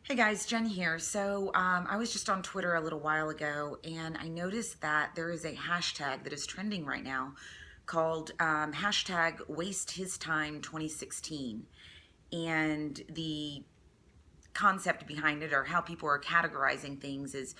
Hey guys, Jen here. I was just on Twitter a little while ago and I noticed that there is a hashtag that is trending right now called hashtag Waste His Time 2016. And the concept behind it, or how people are categorizing things, is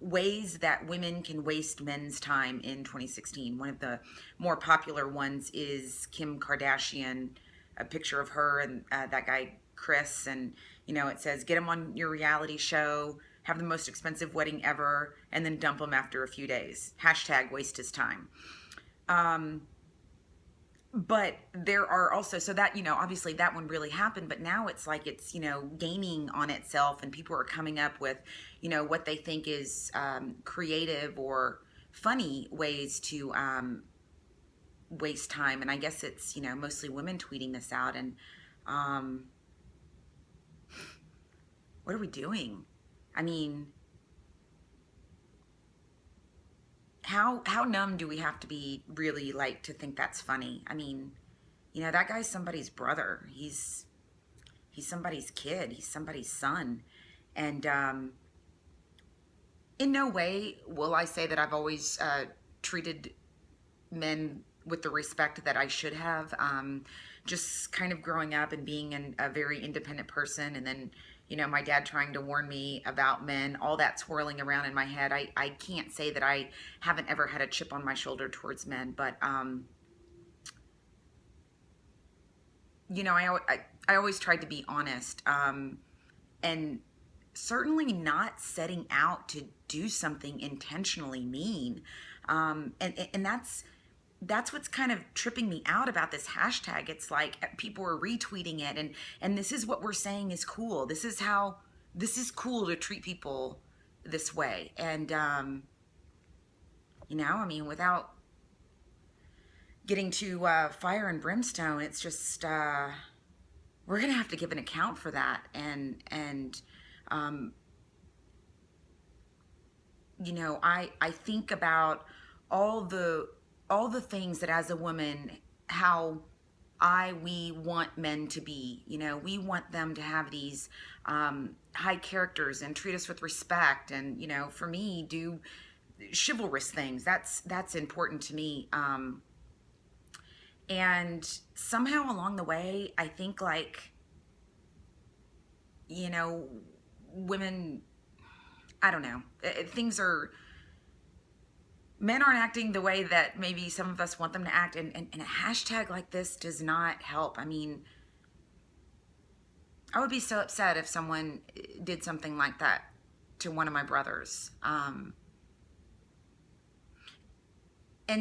ways that women can waste men's time in 2016. One of the more popular ones is Kim Kardashian, a picture of her and that guy Chris, and it says, "Get him on your reality show, have the most expensive wedding ever, and then dump him after a few days." Hashtag waste his time. But there are also, so that, obviously that one really happened, but now it's like it's, gaining on itself, and people are coming up with, what they think is creative or funny ways to waste time. And I guess it's, mostly women tweeting this out. And um, what are we doing? I mean, how numb do we have to be, really, like, to think that's funny? I mean, that guy's somebody's brother. He's somebody's kid. He's somebody's son. And in no way will I say that I've always treated men with the respect that I should have. Just kind of growing up and being a very independent person, and then, my dad trying to warn me about men, all that swirling around in my head. I can't say that I haven't ever had a chip on my shoulder towards men, but, I always tried to be honest. And certainly not setting out to do something intentionally mean. And that's what's kind of tripping me out about this hashtag. It's like people are retweeting it, and this is what we're saying is cool. This is cool to treat people this way. And I mean, without getting to fire and brimstone, it's just we're gonna have to give an account for that. And um, I think about all the all the things that, as a woman, how we want men to be. We want them to have these high characters and treat us with respect, and, for me, do chivalrous things. That's important to me. And somehow along the way, I think, like, you know, women, I don't know, things are, men aren't acting the way that maybe some of us want them to act, and a hashtag like this does not help. I mean, I would be so upset if someone did something like that to one of my brothers. And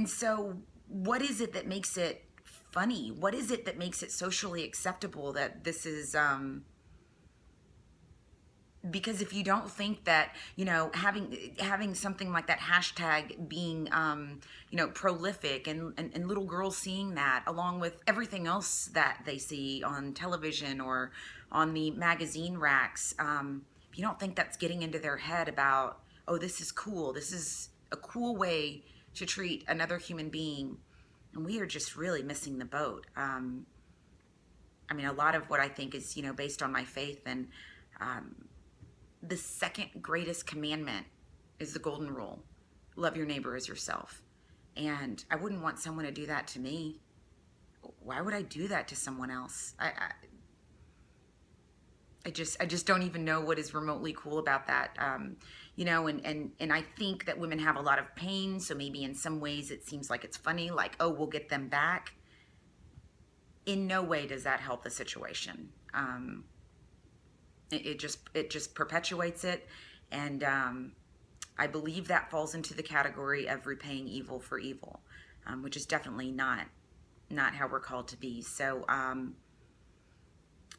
so, what is it that makes it funny? What is it that makes it socially acceptable that this is? Because if you don't think that, having something like that hashtag being, prolific, and little girls seeing that along with everything else that they see on television or on the magazine racks, if you don't think that's getting into their head about, oh, this is cool, this is a cool way to treat another human being, and we are just really missing the boat. I mean, a lot of what I think is, based on my faith. And um, the second greatest commandment is the golden rule: love your neighbor as yourself. And I wouldn't want someone to do that to me. Why would I do that to someone else? I just don't even know what is remotely cool about that. And I think that women have a lot of pain, so maybe in some ways it seems like it's funny, like, oh, we'll get them back. In no way does that help the situation. It just perpetuates it. And I believe that falls into the category of repaying evil for evil, which is definitely not how we're called to be. So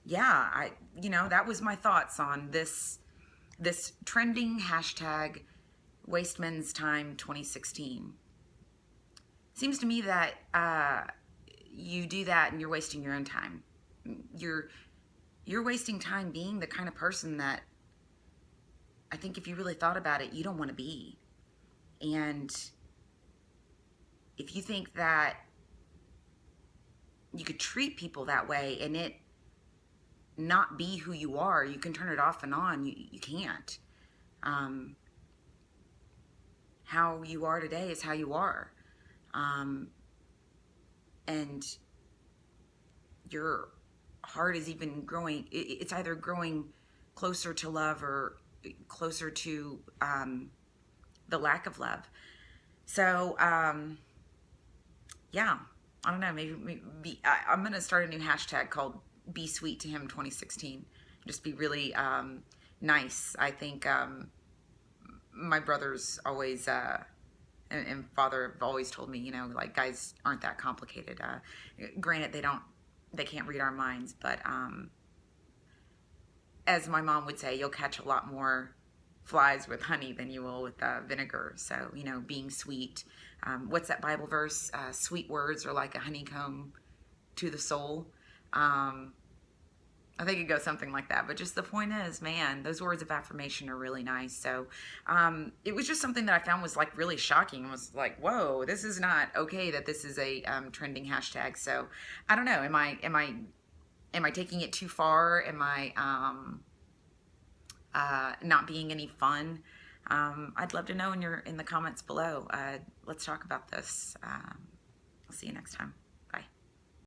yeah, that was my thoughts on this trending hashtag Waste Men's Time 2016. Seems to me that you do that and you're wasting your own time. You're wasting time being the kind of person that, I think, if you really thought about it, you don't want to be. And if you think that you could treat people that way, and not be who you are. You can turn it off and on. You can't. Um, how you are today is how you are. Um, and your heart is even growing. It's either growing closer to love or closer to the lack of love. So, yeah, I don't know. Maybe I'm going to start a new hashtag called Be Sweet to Him 2016. Just be really nice. I think my brothers always and father have always told me, like guys aren't that complicated. Granted, they can't read our minds, but as my mom would say, you'll catch a lot more flies with honey than you will with vinegar. So, being sweet. What's that Bible verse? Sweet words are like a honeycomb to the soul. I think it goes something like that. But just the point is, man, those words of affirmation are really nice. So it was just something that I found was like really shocking. It was like, whoa, this is not okay that this is a trending hashtag. So I don't know. Am I taking it too far? Am I not being any fun? I'd love to know in the comments below. Let's talk about this. I'll see you next time.